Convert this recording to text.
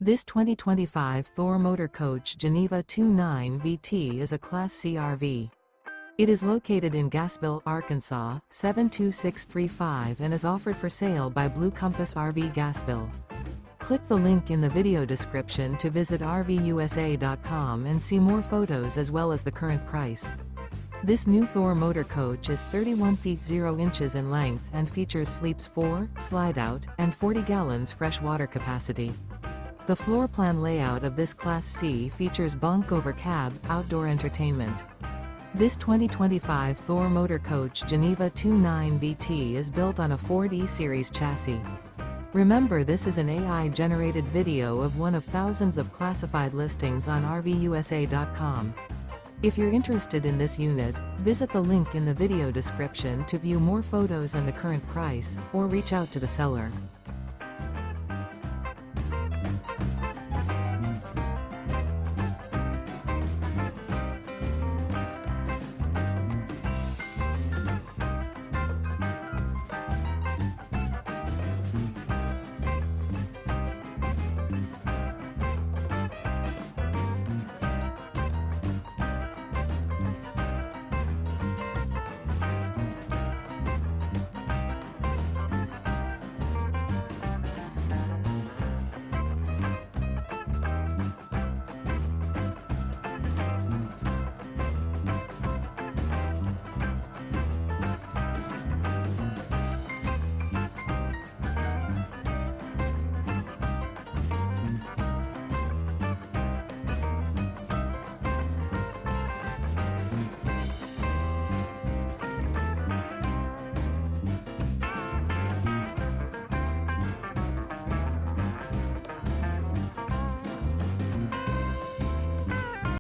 This 2025 Thor Motor Coach Geneva 29 VT is a Class C RV. It is located in Gassville, Arkansas, 72635 and is offered for sale by Blue Compass RV Gassville. Click the link in the video description to visit RVUSA.com and see more photos as well as the current price. This new Thor Motor Coach is 31 feet 0 inches in length and features sleeps 4, Slideout, and 40 gallons fresh water capacity. The floor plan layout of this Class C features Bunk Over Cab, outdoor entertainment. This 2025 Thor Motor Coach Geneva 29 VT is built on a Ford E-Series chassis. Remember, this is an AI-generated video of one of thousands of classified listings on RVUSA.com. If you're interested in this unit, visit the link in the video description to view more photos and the current price, or reach out to the seller.